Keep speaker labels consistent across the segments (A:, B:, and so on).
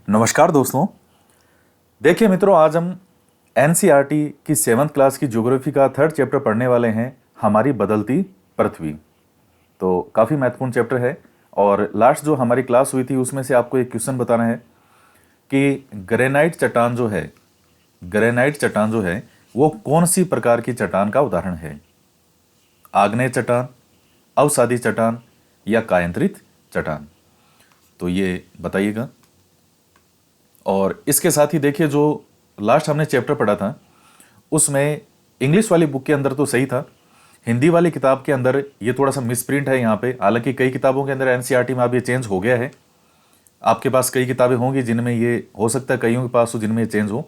A: नमस्कार दोस्तों। देखिए मित्रों, आज हम एनसीईआरटी की 7th क्लास की ज्योग्राफी का 3rd चैप्टर पढ़ने वाले हैं, हमारी बदलती पृथ्वी। तो काफ़ी महत्वपूर्ण चैप्टर है और लास्ट जो हमारी क्लास हुई थी उसमें से आपको एक क्वेश्चन बताना है कि ग्रेनाइट चट्टान जो है वो कौन सी प्रकार की चट्टान का उदाहरण है। आग्नेय चट्टान, अवसादी चट्टान या कायांतरित चट्टान। तो ये बताइएगा। और इसके साथ ही देखिए, जो लास्ट हमने चैप्टर पढ़ा था उसमें इंग्लिश वाली बुक के अंदर तो सही था, हिंदी वाली किताब के अंदर ये थोड़ा सा मिसप्रिंट है यहाँ पे। हालांकि कई किताबों के अंदर एनसीईआरटी में अब ये चेंज हो गया है। आपके पास कई किताबें होंगी जिनमें ये हो सकता है, कईयों के पास हो जिनमें ये चेंज हो।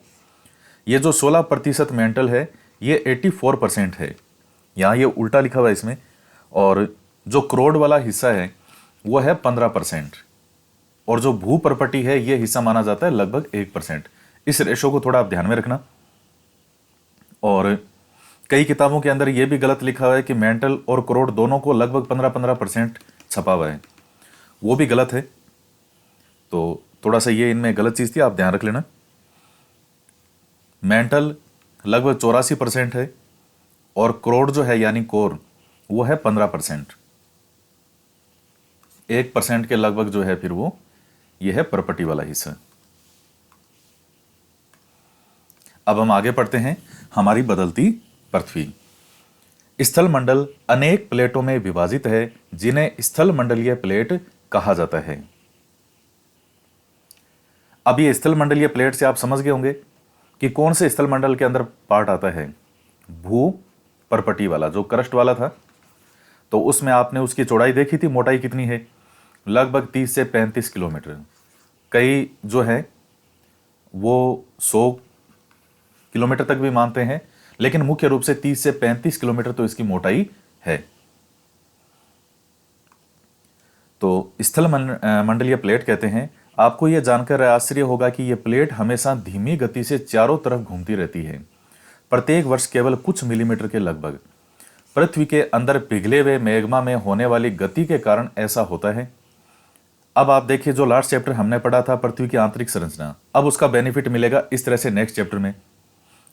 A: ये जो 16% मेंटल है ये 84% है, यहाँ ये उल्टा लिखा हुआ है इसमें। और जो क्रोड वाला हिस्सा है वो है 15%। और जो भू प्रॉपर्टी है ये हिस्सा माना जाता है लगभग 1%। इस रेशो को थोड़ा आप ध्यान में रखना। और कई किताबों के अंदर ये भी गलत लिखा हुआ है कि मेंटल और करोड़ दोनों को लगभग 15-15% छपा हुआ है, वो भी गलत है। तो थोड़ा सा ये इनमें गलत चीज़ थी, आप ध्यान रख लेना। मेंटल लगभग 84% है और करोड़ जो है यानी कोर वो है 15%। 1% के लगभग जो है फिर वो ये है प्रॉपर्टी वाला हिस्सा। अब हम आगे पढ़ते हैं, हमारी बदलती पृथ्वी। स्थल मंडल अनेक प्लेटों में विभाजित है जिन्हें स्थल मंडलीय प्लेट कहा जाता है। अब ये स्थल मंडलीय प्लेट से आप समझ गए होंगे कि कौन से स्थल मंडल के अंदर पार्ट आता है। भू परपटी वाला जो क्रस्ट वाला था, तो उसमें आपने उसकी चौड़ाई देखी थी, मोटाई कितनी है, लगभग 30 से 35 किलोमीटर। कई जो है वो 100 किलोमीटर तक भी मानते हैं, लेकिन मुख्य रूप से 30 से 35 किलोमीटर तो इसकी मोटाई है। तो स्थल मंडलीय प्लेट कहते हैं। आपको यह जानकर आश्चर्य होगा कि यह प्लेट हमेशा धीमी गति से चारों तरफ घूमती रहती है, प्रत्येक वर्ष केवल कुछ मिलीमीटर के लगभग। पृथ्वी के अंदर पिघले हुए मैग्मा में होने वाली गति के कारण ऐसा होता है। अब आप देखिए, जो लास्ट चैप्टर हमने पढ़ा था पृथ्वी की आंतरिक संरचना, अब उसका बेनिफिट मिलेगा इस तरह से नेक्स्ट चैप्टर में।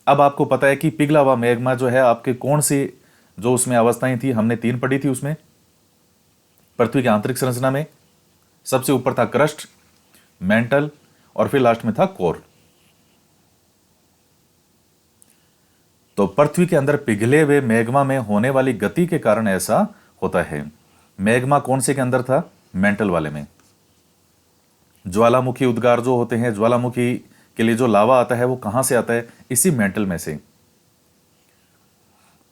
A: अब आपको पता है कि पिघला हुआ मैग्मा जो है आपके कौन सी जो उसमें अवस्थाएं थी, हमने 3 पढ़ी थी उसमें। पृथ्वी की आंतरिक संरचना में सबसे ऊपर था क्रस्ट, मेंटल और फिर लास्ट में था कोर। तो पृथ्वी के अंदर पिघले हुए मैग्मा में होने वाली गति के कारण ऐसा होता है। मैग्मा कौन से के अंदर था? मेंटल वाले में। ज्वालामुखी उद्गार जो होते हैं, ज्वालामुखी के लिए जो लावा आता है वो कहां से आता है? इसी मेंटल में से।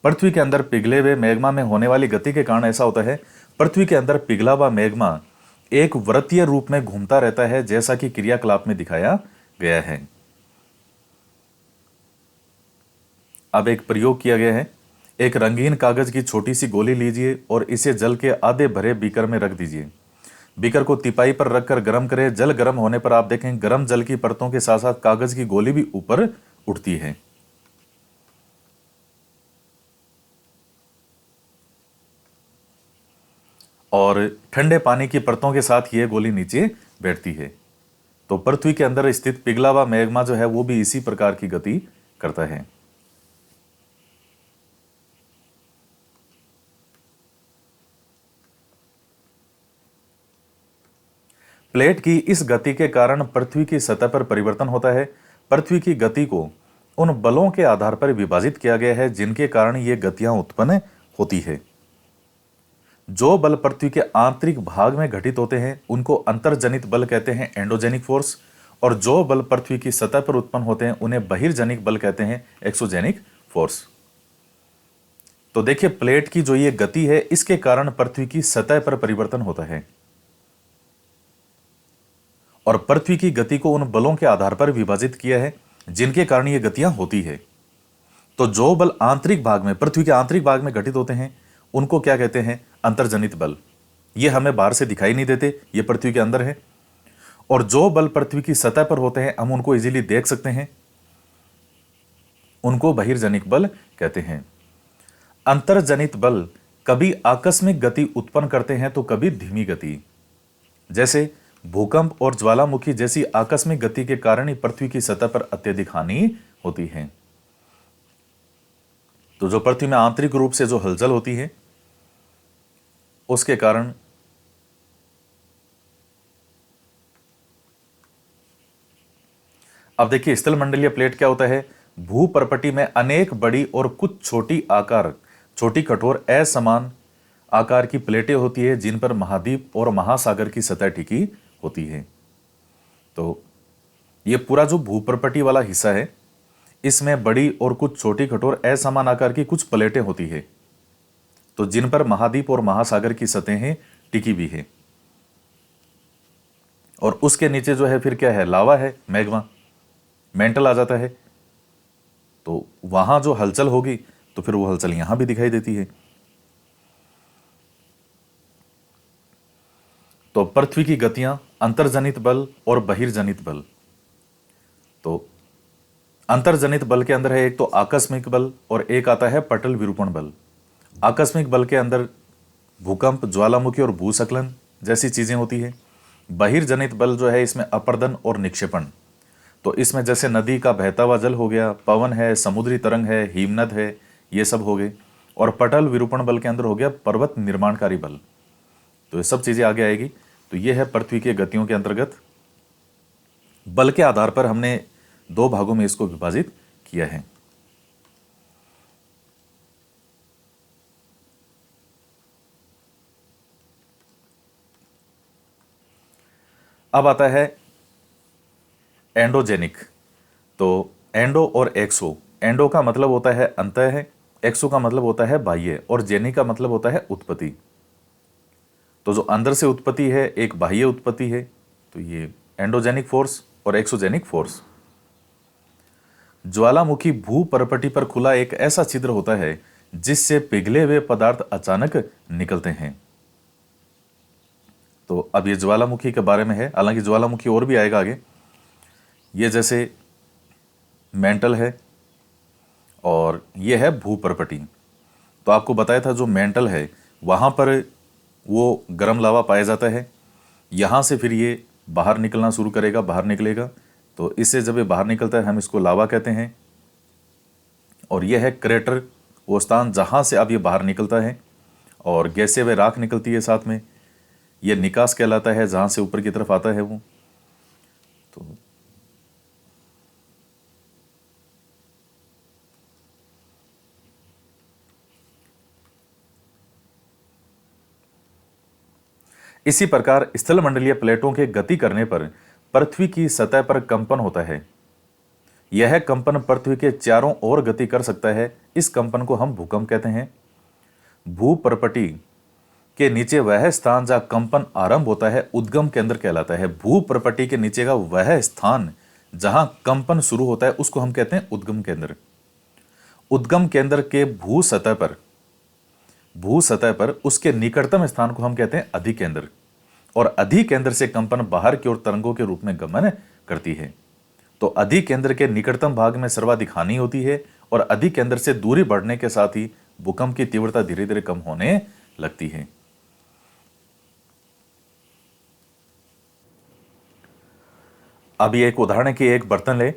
A: पृथ्वी के अंदर पिघले हुए मैग्मा में होने वाली गति के कारण ऐसा होता है। पृथ्वी के अंदर पिघला हुआ मैग्मा एक वृत्तीय रूप में घूमता रहता है, जैसा कि क्रियाकलाप में दिखाया गया है। अब एक प्रयोग किया गया है। एक रंगीन कागज की छोटी सी गोली लीजिए और इसे जल के आधे भरे बीकर में रख दीजिए। बीकर को तिपाई पर रखकर गर्म करें। जल गर्म होने पर आप देखें गर्म जल की परतों के साथ साथ कागज की गोली भी ऊपर उठती है। और ठंडे पानी की परतों के साथ यह गोली नीचे बैठती है। तो पृथ्वी के अंदर स्थित पिघला हुआ मैग्मा जो है वो भी इसी प्रकार की गति करता है। प्लेट की इस गति के कारण पृथ्वी की सतह पर परिवर्तन होता है। पृथ्वी की गति को उन बलों के आधार पर विभाजित किया गया है जिनके कारण ये गतियां उत्पन्न होती है। जो बल पृथ्वी के आंतरिक भाग में घटित होते हैं उनको अंतर्जनित बल कहते हैं, एंडोजेनिक फोर्स। और जो बल पृथ्वी की सतह पर उत्पन्न होते हैं उन्हें बहिर्जनिक बल कहते हैं, एक्सोजेनिक फोर्स। तो देखिए, प्लेट की जो ये गति है इसके कारण पृथ्वी की सतह पर परिवर्तन होता है और पृथ्वी की गति को उन बलों के आधार पर विभाजित किया है जिनके कारण ये गतियां होती है। तो जो बल आंतरिक भाग में, पृथ्वी के आंतरिक भाग में घटित होते हैं उनको क्या कहते हैं? अंतर्जनित बल। ये हमें बाहर से दिखाई नहीं देते, ये पृथ्वी के अंदर है। और जो बल पृथ्वी की सतह पर होते हैं हम उनको इजीली देख सकते हैं, उनको बहिर्जनिक बल कहते हैं। अंतर्जनित बल कभी आकस्मिक गति उत्पन्न करते हैं तो कभी धीमी गति। जैसे भूकंप और ज्वालामुखी जैसी आकस्मिक गति के कारण ही पृथ्वी की सतह पर अत्यधिक हानि होती है। तो जो पृथ्वी में आंतरिक रूप से जो हलचल होती है उसके कारण अब देखिए स्थलमंडलीय प्लेट क्या होता है। भूपर्पटी में अनेक बड़ी और कुछ छोटी कठोर असमान आकार की प्लेटें होती है जिन पर महाद्वीप और महासागर की सतह टिकी होती है। तो ये पूरा जो भूपर्पटी वाला हिस्सा है इसमें बड़ी और कुछ छोटी कठोर असमान आकार की कुछ प्लेटें होती है तो जिन पर महाद्वीप और महासागर की सतहें टिकी भी है। और उसके नीचे जो है फिर क्या है, लावा है, मैग्मा, मेंटल आ जाता है। तो वहां जो हलचल होगी तो फिर वो हलचल यहां भी दिखाई देती है। तो पृथ्वी की गतियां, अंतर्जनित बल और बहिर्जनित बल। तो अंतर्जनित बल के अंदर है एक तो आकस्मिक बल और एक आता है पटल विरूपण बल। आकस्मिक बल के अंदर भूकंप, ज्वालामुखी और भूस्खलन जैसी चीजें होती है। बहिर्जनित बल जो है इसमें अपर्दन और निक्षेपण। तो इसमें जैसे नदी का बहता हुआ जल हो गया, पवन है, समुद्री तरंग है, हिमनद है, ये सब हो गए। और पटल विरूपण बल के अंदर हो गया पर्वत निर्माणकारी बल। तो ये सब चीजें आगे आएगी। तो ये है पृथ्वी के गतियों के अंतर्गत। बल के आधार पर हमने दो भागों में इसको विभाजित किया है। अब आता है एंडोजेनिक। तो एंडो और एक्सो, एंडो का मतलब होता है अंतः है, एक्सो का मतलब होता है बाह्य, और जेनिक का मतलब होता है उत्पत्ति। तो जो अंदर से उत्पत्ति है एक बाह्य उत्पत्ति है, तो ये एंडोजेनिक फोर्स और एक्सोजेनिक फोर्स। ज्वालामुखी भूपर्पटी पर खुला एक ऐसा छिद्र होता है जिससे पिघले हुए पदार्थ अचानक निकलते हैं। तो अब ये ज्वालामुखी के बारे में है, हालांकि ज्वालामुखी और भी आएगा आगे। ये जैसे मेंटल है और ये है भूपर्पटी। तो आपको बताया था जो मेंटल है वहां पर वो गर्म लावा पाया जाता है। यहां से फिर ये बाहर निकलना शुरू करेगा, बाहर निकलेगा। तो इससे जब ये बाहर निकलता है हम इसको लावा कहते हैं। और यह है क्रेटर, वो स्थान जहां से अब ये बाहर निकलता है। और गैसीय व राख निकलती है साथ में, ये निकास कहलाता है जहां से ऊपर की तरफ आता है वो। तो इसी प्रकार स्थलमंडलीय प्लेटों के गति करने पर पृथ्वी की सतह पर कंपन होता है। यह कंपन पृथ्वी के चारों ओर गति कर सकता है। इस कंपन को हम भूकंप कहते हैं। भूपर्पटी के नीचे वह स्थान जहां कंपन आरंभ होता है उद्गम केंद्र कहलाता है। भूपर्पटी के नीचे का वह स्थान जहां कंपन शुरू होता है उसको हम कहते हैं उद्गम केंद्र। उद्गम केंद्र के भू सतह पर उसके निकटतम स्थान को हम कहते हैं अधिकेंद्र। और अधिकेंद्र से कंपन बाहर की ओर तरंगों के रूप में गमन करती है। तो अधिकेंद्र के निकटतम भाग में सर्वाधिक हानि होती है और अधिकेंद्र से दूरी बढ़ने के साथ ही भूकंप की तीव्रता धीरे धीरे कम होने लगती है। अभी एक उदाहरण की एक बर्तन ले,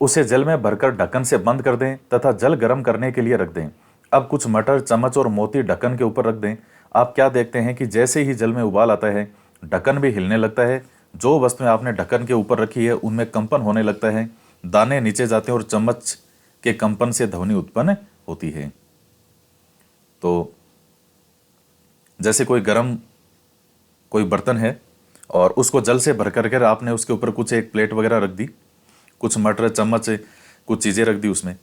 A: उसे जल में भरकर ढक्कन से बंद कर दें तथा जल गर्म करने के लिए रख दें। अब कुछ मटर, चम्मच और मोती ढक्कन के ऊपर रख दें। आप क्या देखते हैं कि जैसे ही जल में उबाल आता है ढक्कन भी हिलने लगता है। जो वस्तुएं आपने ढक्कन के ऊपर रखी है उनमें कंपन होने लगता है, दाने नीचे जाते हैं और चम्मच के कंपन से ध्वनि उत्पन्न होती है। तो जैसे कोई बर्तन है और उसको जल से भर करके आपने उसके ऊपर कुछ एक प्लेट वगैरह रख दी, कुछ मटर, चम्मच, कुछ चीज़ें रख दी उसमें।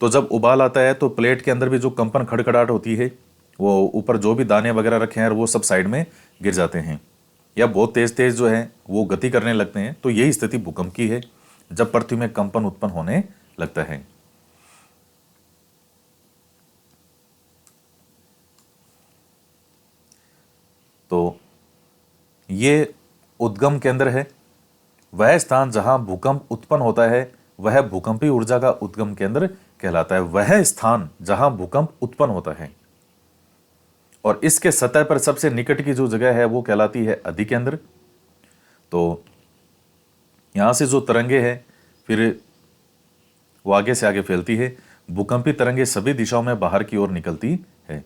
A: तो जब उबाल आता है तो प्लेट के अंदर भी जो कंपन खड़खड़ाहट होती है वो ऊपर जो भी दाने वगैरह रखे हैं वो सब साइड में गिर जाते हैं या बहुत तेज तेज जो है वो गति करने लगते हैं। तो यही स्थिति भूकंप की है, जब पृथ्वी में कंपन उत्पन्न होने लगता है। तो ये उद्गम केंद्र है, वह स्थान जहां भूकंप उत्पन्न होता है वह भूकंपी ऊर्जा का उद्गम केंद्र कहलाता है। वह स्थान जहां भूकंप उत्पन्न होता है और इसके सतह पर सबसे निकट की जो जगह है वो कहलाती है अधिकेंद्र। तो यहाँ से जो तरंगे हैं फिर वो आगे से आगे फैलती है। भूकंपी तरंगे सभी दिशाओं में बाहर की ओर निकलती है।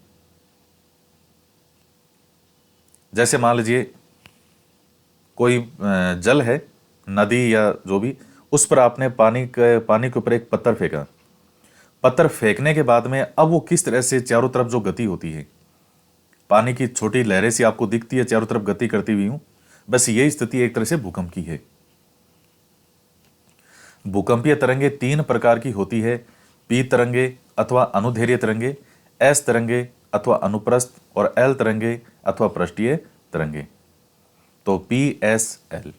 A: जैसे मान लीजिए कोई जल है, नदी या जो भी, उस पर आपने पानी के ऊपर एक पत्थर फेंका। पत्थर फेंकने के बाद में अब वो किस तरह से चारों तरफ जो गति होती है, पानी की छोटी लहरें सी आपको दिखती है चारों तरफ गति करती हुई हूं, बस यही स्थिति एक तरह से भूकंप की है। भूकंपीय तरंगे तीन प्रकार की होती है, पी तरंगे अथवा अनुदैर्घ्य तरंगे, एस तरंगे अथवा अनुप्रस्थ, और एल तरंगे अथवा पृष्ठीय तरंगे। तो पी एस एल।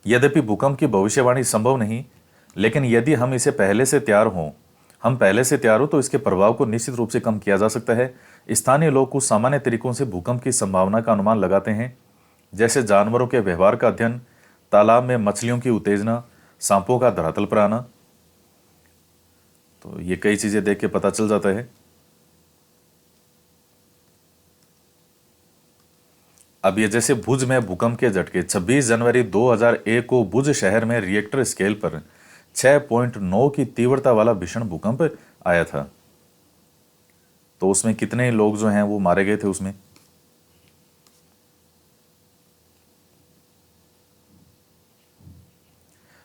A: यद्यपि भूकंप की भविष्यवाणी संभव नहीं, लेकिन यदि हम पहले से तैयार हो तो इसके प्रभाव को निश्चित रूप से कम किया जा सकता है। स्थानीय लोग कुछ सामान्य तरीकों से भूकंप की संभावना का अनुमान लगाते हैं, जैसे जानवरों के व्यवहार का अध्ययन, तालाब में मछलियों की उत्तेजना, सांपों का धरातल पर आना। तो ये कई चीजें देख के पता चल जाता है। अब ये जैसे भुज में भूकंप के झटके, 26 जनवरी 2001 को भुज शहर में रिएक्टर स्केल पर 6.9 की तीव्रता वाला भीषण भूकंप आया था। तो उसमें कितने लोग जो हैं वो मारे गए थे उसमें।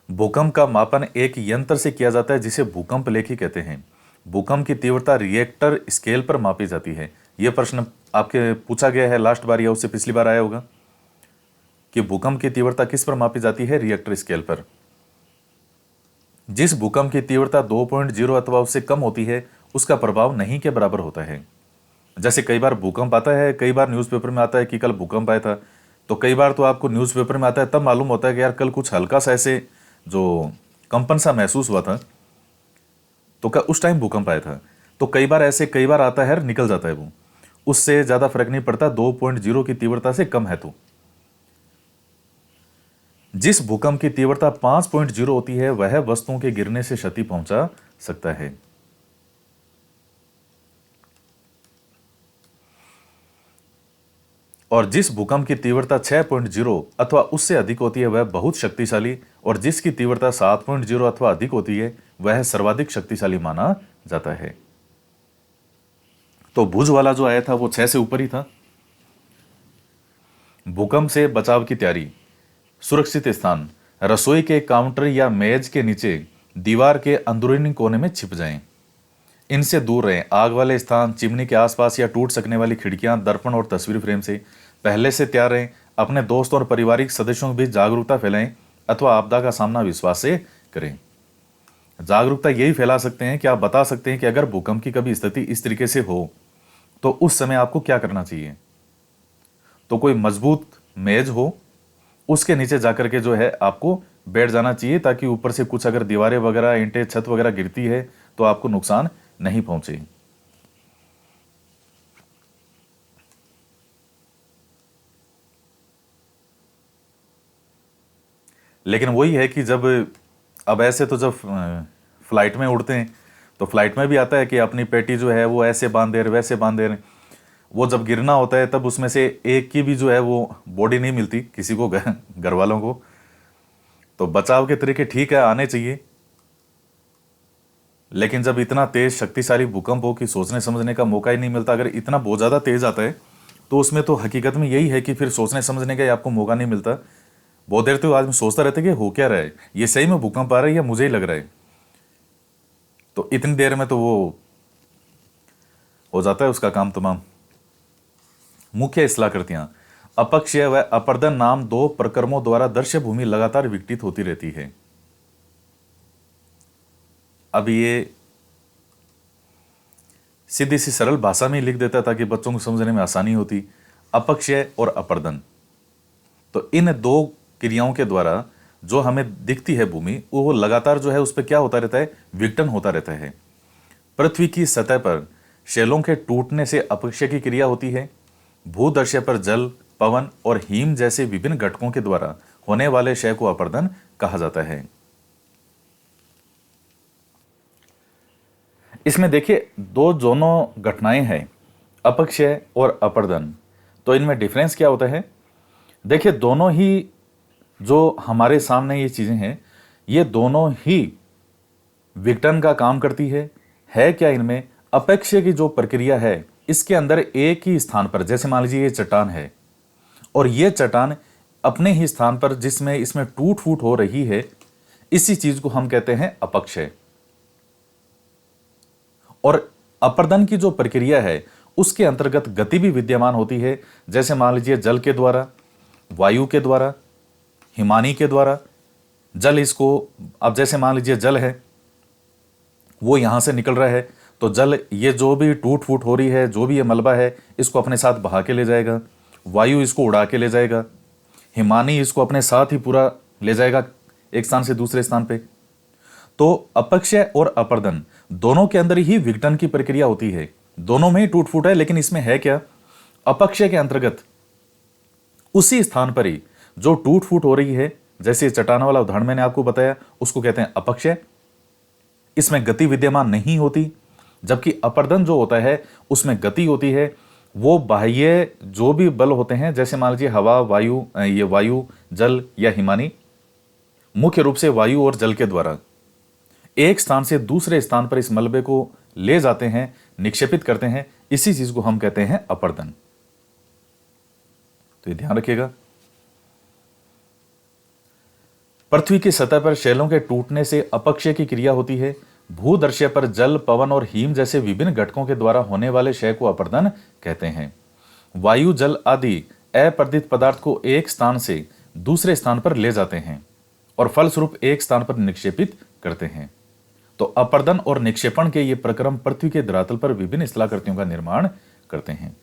A: भूकंप का मापन एक यंत्र से किया जाता है जिसे भूकंप लेखी कहते हैं। भूकंप की तीव्रता रिएक्टर स्केल पर मापी जाती है। यह प्रश्न आपके पूछा गया है लास्ट बार या उससे पिछली बार आया होगा कि भूकंप की तीव्रता किस पर मापी जाती है, रिएक्टर स्केल पर। जिस भूकंप की तीव्रता 2.0 अथवा उससे कम होती है उसका प्रभाव नहीं के बराबर होता है। जैसे कई बार भूकंप आता है, कई बार न्यूज़पेपर में आता है कि कल भूकंप आया था, तो कई बार तो आपको न्यूज़पेपर में आता है तब मालूम होता है कि यार कल कुछ हल्का सा ऐसे जो कंपन सा महसूस हुआ था, तो क्या उस टाइम भूकंप आया था। तो कई बार आता है, निकल जाता है, वो उससे ज्यादा फर्क नहीं पड़ता, 2.0 की तीव्रता से कम है। तो जिस भूकंप की तीव्रता 5.0 होती है वह वस्तुओं के गिरने से क्षति पहुंचा सकता है। और जिस भूकंप की तीव्रता 6.0 अथवा उससे अधिक होती है वह बहुत शक्तिशाली, और जिसकी तीव्रता 7.0 अथवा अधिक होती है वह सर्वाधिक शक्तिशाली माना जाता है। तो भुज वाला जो आया था वो 6 से ऊपर ही था। भूकंप से बचाव की तैयारी। सुरक्षित स्थान, रसोई के काउंटर या मेज के नीचे, दीवार के अंदरूनी कोने में छिप जाएं। इनसे दूर रहें। आग वाले स्थान, चिमनी के आसपास या टूट सकने वाली खिड़कियां, दर्पण और तस्वीर फ्रेम से पहले से तैयार रहें। अपने दोस्त और पारिवारिक सदस्यों के बीच जागरूकता फैलाएं अथवा आपदा का सामना विश्वास से करें। जागरूकता यही फैला सकते हैं कि आप बता सकते हैं कि अगर भूकंप की कभी स्थिति इस तरीके से हो तो उस समय आपको क्या करना चाहिए। तो कोई मजबूत मेज हो, उसके नीचे जाकर के जो है आपको बैठ जाना चाहिए, ताकि ऊपर से कुछ अगर दीवारें वगैरह, ईंटें, छत वगैरह गिरती है तो आपको नुकसान नहीं पहुंचे। लेकिन वही है कि जब अब ऐसे तो जब फ्लाइट में उड़ते हैं तो फ्लाइट में भी आता है कि अपनी पेटी जो है वो ऐसे बांध दे रहे, वैसे बांध दे रहे। वो जब गिरना होता है तब उसमें से एक की भी जो है वो बॉडी नहीं मिलती किसी को, घर वालों को। तो बचाव के तरीके ठीक है, आने चाहिए, लेकिन जब इतना तेज शक्तिशाली भूकंप हो कि सोचने समझने का मौका ही नहीं मिलता, अगर इतना बहुत ज़्यादा तेज आता है तो उसमें तो हकीकत में यही है कि फिर सोचने समझने का आपको मौका नहीं मिलता। बहुत देर तो आदमी सोचता रहता है कि हो क्या रहा है, ये सही में भूकंप आ रहा है या मुझे ही लग रहा है। तो इतनी देर में तो वो हो जाता है उसका काम तमाम। मुख्य इस्लाकृतियां। अपक्षय व अपर्दन नाम दो प्रक्रमों द्वारा दृश्य भूमि लगातार विकटित होती रहती है। अब ये सीधी सी सरल भाषा में लिख देता ताकि बच्चों को समझने में आसानी होती। अपक्षय और अपर्दन, तो इन दो क्रियाओं के द्वारा जो हमें दिखती है भूमि, वो लगातार जो है उस पर क्या होता रहता है, विघटन होता रहता है। पृथ्वी की सतह पर शैलों के टूटने से अपक्षय की क्रिया होती है। भूदर्शय पर जल, पवन और हिम जैसे विभिन्न घटकों के द्वारा होने वाले क्षय को अपर्दन कहा जाता है। इसमें देखिए दो दोनों घटनाएं हैं, अपक्षय और अपर्दन। तो इनमें डिफरेंस क्या होता है? देखिए दोनों ही जो हमारे सामने ये चीजें हैं, ये दोनों ही विघटन का काम करती है क्या इनमें? अपक्षय की जो प्रक्रिया है इसके अंदर एक ही स्थान पर, जैसे मान लीजिए ये चट्टान है और ये चट्टान अपने ही स्थान पर जिसमें इसमें टूट फूट हो रही है, इसी चीज को हम कहते हैं अपक्षय। और अपर्दन की जो प्रक्रिया है उसके अंतर्गत गति भी विद्यमान होती है, जैसे मान लीजिए जल के द्वारा, वायु के द्वारा, हिमानी के द्वारा। जल इसको, अब जैसे मान लीजिए जल है वो यहां से निकल रहा है, तो जल ये जो भी टूट फूट हो रही है, जो भी ये मलबा है, इसको अपने साथ बहा के ले जाएगा। वायु इसको उड़ा के ले जाएगा, हिमानी इसको अपने साथ ही पूरा ले जाएगा एक स्थान से दूसरे स्थान पे। तो अपक्षय और अपर्दन दोनों के अंदर ही विघटन की प्रक्रिया होती है, दोनों में ही टूट फूट है। लेकिन इसमें है क्या? अपक्षय के अंतर्गत उसी स्थान पर ही जो टूट फूट हो रही है, जैसे चट्टान वाला उदाहरण मैंने आपको बताया, उसको कहते हैं अपक्षय। इसमें गति विद्यमान नहीं होती, जबकि अपर्दन जो होता है उसमें गति होती है। वो बाह्य जो भी बल होते हैं, जैसे मान लीजिए हवा, वायु, ये वायु, जल या हिमानी, मुख्य रूप से वायु और जल के द्वारा एक स्थान से दूसरे स्थान पर इस मलबे को ले जाते हैं, निक्षेपित करते हैं। इसी चीज को हम कहते हैं अपर्दन। तो ये ध्यान रखिएगा। पृथ्वी की सतह पर शैलों के टूटने से अपक्षय की क्रिया होती है। भूदर्शय पर जल, पवन और हिम जैसे विभिन्न घटकों के द्वारा होने वाले क्षय को अपर्दन कहते हैं। वायु, जल आदि अपर्दित पदार्थ को एक स्थान से दूसरे स्थान पर ले जाते हैं और फलस्वरूप एक स्थान पर निक्षेपित करते हैं। तो अपर्दन और निक्षेपण के ये प्रक्रम पृथ्वी के धरातल पर विभिन्न स्थलाकृतियों का निर्माण करते हैं।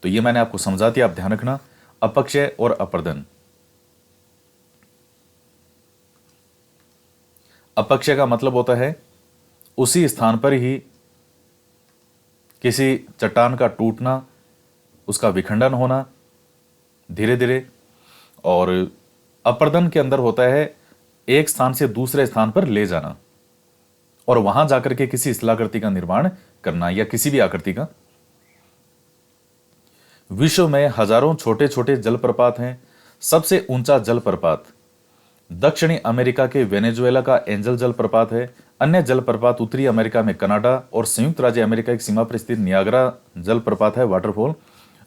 A: तो ये मैंने आपको समझा दिया, आप ध्यान रखना, अपक्षय और अपर्दन। अपक्षय का मतलब होता है उसी स्थान पर ही किसी चट्टान का टूटना, उसका विखंडन होना धीरे धीरे। और अपर्दन के अंदर होता है एक स्थान से दूसरे स्थान पर ले जाना और वहां जाकर के किसी स्थलाकृति का निर्माण करना या किसी भी आकृति का। विश्व में हजारों छोटे छोटे जलप्रपात हैं। सबसे ऊंचा जलप्रपात दक्षिणी अमेरिका के वेनेजुएला का एंजल जलप्रपात है। अन्य जलप्रपात उत्तरी अमेरिका में कनाडा और संयुक्त राज्य अमेरिका की सीमा पर स्थित नियाग्रा जलप्रपात है, वाटरफॉल।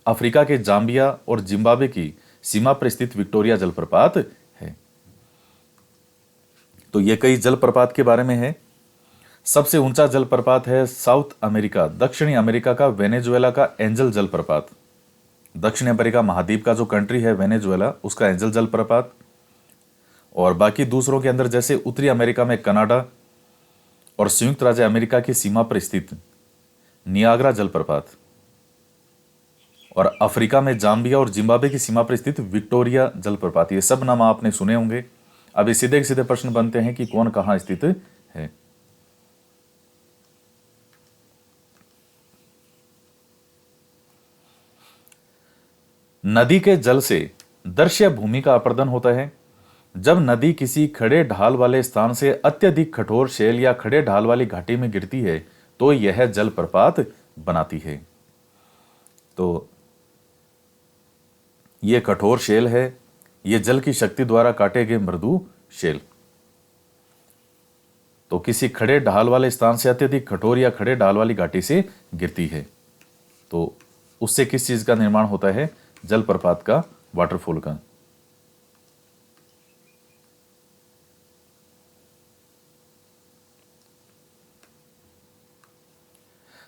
A: अफ्रीका के जाम्बिया और जिम्बाब्वे की सीमा पर स्थित विक्टोरिया जलप्रपात है। तो ये कई जलप्रपात के बारे में है। सबसे ऊंचा जलप्रपात है साउथ अमेरिका, दक्षिणी अमेरिका का वेनेजुएला का एंजल जलप्रपात। दक्षिण अमेरिका महाद्वीप का जो कंट्री है वेनेजुएला, उसका एंजल जलप्रपात। और बाकी दूसरों के अंदर जैसे उत्तरी अमेरिका में कनाडा और संयुक्त राज्य अमेरिका की सीमा पर स्थित नियाग्रा जलप्रपात, और अफ्रीका में जाम्बिया और जिम्बाब्वे की सीमा पर स्थित विक्टोरिया जलप्रपात। ये सब नाम आपने सुने होंगे। अब सीधे सीधे प्रश्न बनते हैं कि कौन कहां स्थित है। नदी के जल से दृश्य भूमि का अपर्दन होता है। जब नदी किसी खड़े ढाल वाले स्थान से अत्यधिक कठोर शैल या खड़े ढाल वाली घाटी में गिरती है तो यह जलप्रपात बनाती है। तो यह कठोर शैल है, यह जल की शक्ति द्वारा काटे गए मृदु शैल। तो किसी खड़े ढाल वाले स्थान से अत्यधिक कठोर या खड़े ढाल वाली घाटी से गिरती है, तो उससे किस चीज का निर्माण होता है? जलप्रपात का, वाटरफॉल का।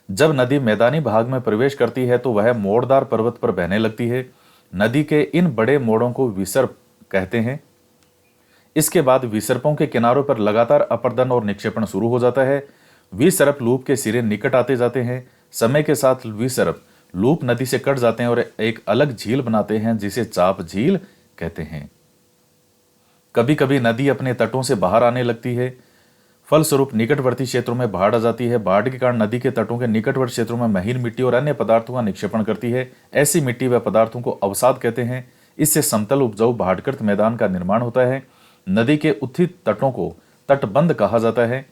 A: जब नदी मैदानी भाग में प्रवेश करती है तो वह मोड़दार पर्वत पर बहने लगती है। नदी के इन बड़े मोड़ों को विसर्प कहते हैं। इसके बाद विसर्पों के किनारों पर लगातार अपर्दन और निक्षेपण शुरू हो जाता है। विसर्प लूप के सिरे निकट आते जाते हैं। समय के साथ विसर्प लूप नदी से कट जाते हैं और एक अलग झील बनाते हैं जिसे चाप झील कहते हैं। कभी कभी नदी अपने तटों से बाहर आने लगती है, फलस्वरूप निकटवर्ती क्षेत्रों में बाढ़ आ जाती है। बाढ़ के कारण नदी के तटों के निकटवर्ती क्षेत्रों में महीन मिट्टी और अन्य पदार्थों का निक्षेपण करती है। ऐसी मिट्टी व पदार्थों को अवसाद कहते हैं। इससे समतल उपजाऊ बाढ़कृत मैदान का निर्माण होता है। नदी के उत्थित तटों को तटबंध कहा जाता है।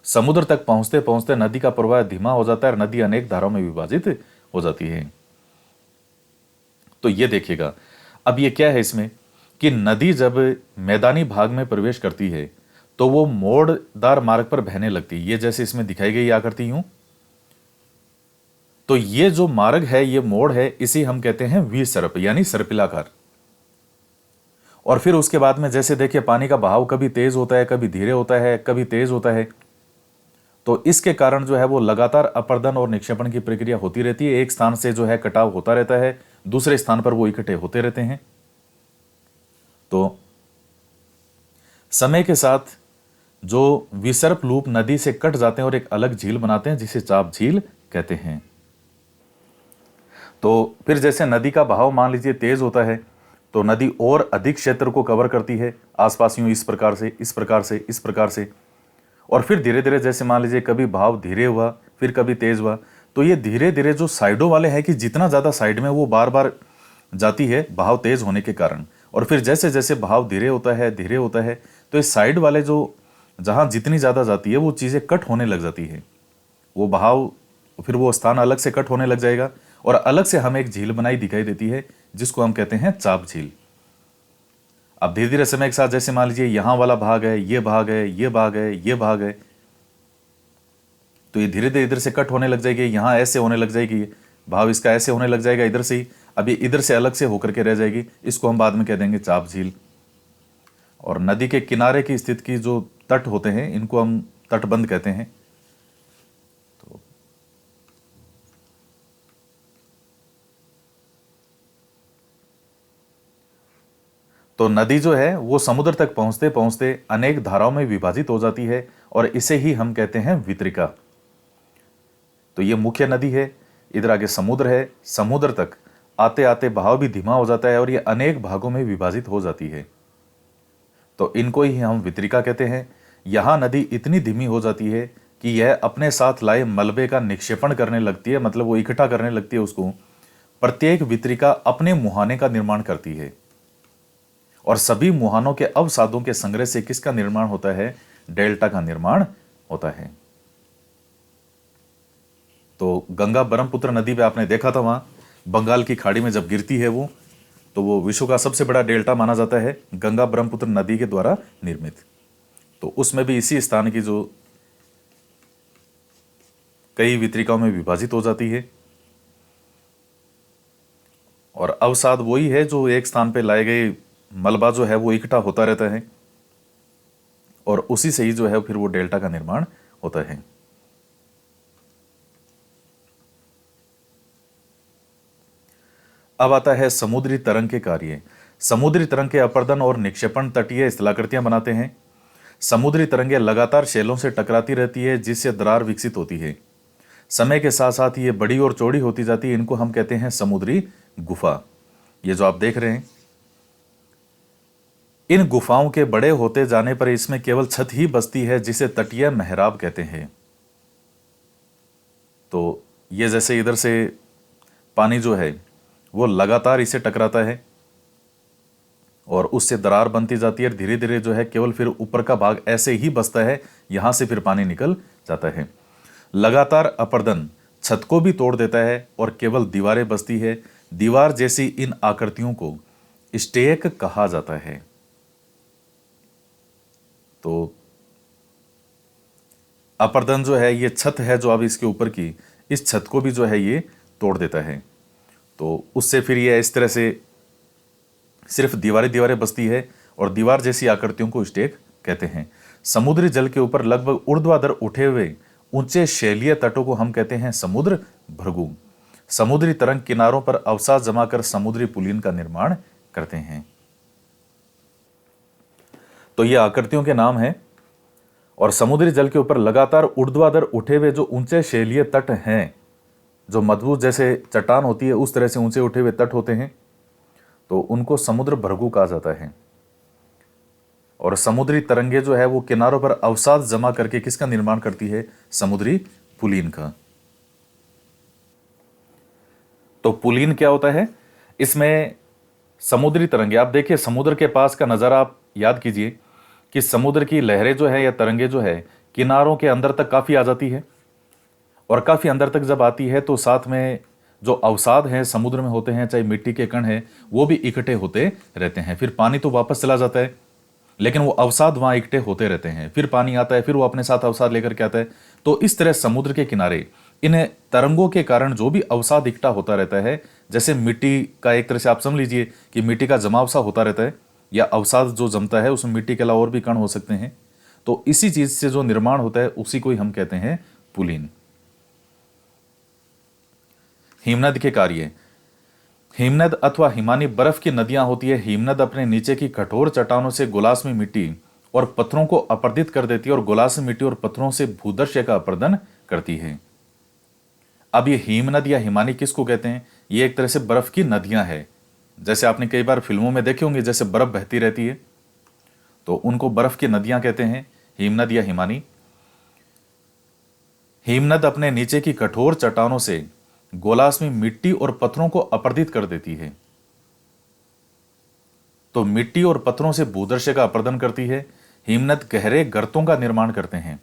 A: समुद्र तक पहुंचते पहुंचते नदी का प्रवाह धीमा हो जाता है और नदी अनेक धाराओं में विभाजित हो जाती है। तो ये देखिएगा, अब ये क्या है इसमें कि नदी जब मैदानी भाग में प्रवेश करती है तो वो मोड़दार मार्ग पर बहने लगती है। ये जैसे इसमें दिखाई गई आकृति यूं, तो ये जो मार्ग है, ये मोड़ है, इसी हम कहते हैं वी सर्प यानी सर्पिलाकार। और फिर उसके बाद में जैसे देखिए पानी का बहाव कभी तेज होता है, कभी धीरे होता है, कभी तेज होता है। तो इसके कारण जो है वो लगातार अपर्दन और निक्षेपण की प्रक्रिया होती रहती है। एक स्थान से जो है कटाव होता रहता है, दूसरे स्थान पर वो इकट्ठे होते रहते हैं। तो समय के साथ जो विसर्प लूप नदी से कट जाते हैं और एक अलग झील बनाते हैं जिसे चाप झील कहते हैं। तो फिर जैसे नदी का बहाव मान लीजिए तेज होता है तो नदी और अधिक क्षेत्र को कवर करती है आसपास, यूं इस प्रकार से, इस प्रकार से, इस प्रकार से। और फिर धीरे धीरे जैसे मान लीजिए कभी बहाव धीरे हुआ, फिर कभी तेज हुआ, तो ये धीरे धीरे जो साइडों वाले हैं कि जितना ज़्यादा साइड में वो बार बार जाती है बहाव तेज होने के कारण। और फिर जैसे जैसे बहाव धीरे होता है, धीरे होता है, तो ये साइड वाले जो जहाँ जितनी ज़्यादा जाती है वो चीज़ें कट होने लग जाती है। वो बहाव, फिर वो स्थान अलग से कट होने लग जाएगा और अलग से हमें एक झील बनाई दिखाई देती है जिसको हम कहते हैं चाप झील। अब धीरे धीरे समय के साथ जैसे मान लीजिए यहाँ वाला भाग है, ये भाग है, ये भाग है, ये भाग है, तो ये धीरे धीरे इधर से कट होने लग जाएगी, यहाँ ऐसे होने लग जाएगी, भाव इसका ऐसे होने लग जाएगा इधर से ही, अब ये इधर से अलग से होकर के रह जाएगी। इसको हम बाद में कह देंगे चाप झील। और नदी के किनारे की स्थिति की जो तट होते हैं इनको हम तटबंध कहते हैं। तो नदी जो है वो समुद्र तक पहुंचते पहुंचते अनेक धाराओं में विभाजित हो जाती है और इसे ही हम कहते हैं वितरिका। तो ये मुख्य नदी है, इधर आगे समुद्र है, समुद्र तक आते आते बहाव भी धीमा हो जाता है और ये अनेक भागों में विभाजित हो जाती है। तो इनको ही हम वितरिका कहते हैं। यहाँ नदी इतनी धीमी हो जाती है कि यह अपने साथ लाए मलबे का निक्षेपण करने लगती है, मतलब वो इकट्ठा करने लगती है उसको। प्रत्येक वितरिका अपने मुहाने का निर्माण करती है और सभी मुहानों के अवसादों के संग्रह से किसका निर्माण होता है? डेल्टा का निर्माण होता है। तो गंगा ब्रह्मपुत्र नदी पे आपने देखा था, वहां बंगाल की खाड़ी में जब गिरती है वो, तो वो विश्व का सबसे बड़ा डेल्टा माना जाता है, गंगा ब्रह्मपुत्र नदी के द्वारा निर्मित। तो उसमें भी इसी स्थान की जो कई वितरिकाओं में विभाजित हो जाती है और अवसाद वही है जो एक स्थान पे लाए गए मलबा जो है वो इकट्ठा होता रहता है और उसी से ही जो है फिर वो डेल्टा का निर्माण होता है। अब आता है समुद्री तरंग के कार्य। समुद्री तरंग के अपर्दन और निक्षेपण तटीय स्थलाकृतियां बनाते हैं। समुद्री तरंगें लगातार शैलों से टकराती रहती है जिससे दरार विकसित होती है। समय के साथ साथ ये बड़ी और चौड़ी होती जाती है। इनको हम कहते हैं समुद्री गुफा। ये जो आप देख रहे हैं, इन गुफाओं के बड़े होते जाने पर इसमें केवल छत ही बचती है जिसे तटीय मेहराब कहते हैं। तो ये जैसे इधर से पानी जो है वो लगातार इसे टकराता है और उससे दरार बनती जाती है। धीरे धीरे जो है केवल फिर ऊपर का भाग ऐसे ही बचता है, यहां से फिर पानी निकल जाता है। लगातार अपर्दन छत को भी तोड़ देता है और केवल दीवारें बचती है। दीवार जैसी इन आकृतियों को स्टेक कहा जाता है। तो अपर्दन जो है ये छत है जो अब इसके ऊपर की, इस छत को भी जो है ये तोड़ देता है। तो उससे फिर ये इस तरह से सिर्फ दीवारें दीवारें बसती है और दीवार जैसी आकृतियों को स्टेक कहते हैं। समुद्री जल के ऊपर लगभग ऊर्ध्वाधर उठे हुए ऊंचे शैलीय तटों को हम कहते हैं समुद्र भृगु। समुद्री तरंग किनारों पर अवसाद जमा कर समुद्री पुलिन का निर्माण करते हैं। तो ये आकृतियों के नाम हैं और समुद्री जल के ऊपर लगातार ऊर्ध्वाधर उठे हुए जो ऊंचे शैलीय तट हैं, जो मजबूत जैसे चट्टान होती है उस तरह से ऊंचे उठे हुए तट होते हैं, तो उनको समुद्र भृगु कहा जाता है। और समुद्री तरंगे जो है वो किनारों पर अवसाद जमा करके किसका निर्माण करती है? समुद्री पुलिन का। तो पुलिन क्या होता है? इसमें समुद्री तरंगे, आप देखिए समुद्र के पास का नज़ारा आप याद कीजिए कि समुद्र की लहरें जो है या तरंगे जो है किनारों के अंदर तक काफ़ी आ जाती है, और काफ़ी अंदर तक जब आती है तो साथ में जो अवसाद हैं समुद्र में होते हैं, चाहे मिट्टी के कण हैं, वो भी इकट्ठे होते रहते हैं। फिर पानी तो वापस चला जाता है, लेकिन वो अवसाद वहाँ इकट्ठे होते रहते हैं। फिर पानी आता है, फिर वो अपने साथ अवसाद लेकर के आता है। तो इस तरह समुद्र के किनारे इन तरंगों के कारण जो भी अवसाद इकट्ठा होता रहता है, जैसे मिट्टी का एक तरह से आप समझ लीजिए कि मिट्टी का जमाव सा होता रहता है, या अवसाद जो जमता है उसमें मिट्टी के अलावा और भी कण हो सकते हैं। तो इसी चीज से जो निर्माण होता है उसी को ही हम कहते हैं पुलिन। हिमनद के कार्य। हिमनद अथवा हिमानी बर्फ की नदियां होती है। हिमनद अपने नीचे की कठोर चट्टानों से गोलास्मी मिट्टी और पत्थरों को अपर्दित कर देती है, और गोलास्मी मिट्टी और पत्थरों से भूदृश्य का अपर्दन करती है। अब ये हिमनद या हिमानी किसको कहते हैं? ये एक तरह से बर्फ की नदियां हैं। जैसे आपने कई बार फिल्मों में देखे होंगे, जैसे बर्फ बहती रहती है, तो उनको बर्फ की नदियां कहते हैं, हिमनद या हिमानी। हिमनद अपने नीचे की कठोर चट्टानों से गोलास्मी मिट्टी और पत्थरों को अपर्दित कर देती है। तो मिट्टी और पत्थरों से भूदृश्य का अपर्दन करती है। हिमनद गहरे गर्तों का निर्माण करते हैं।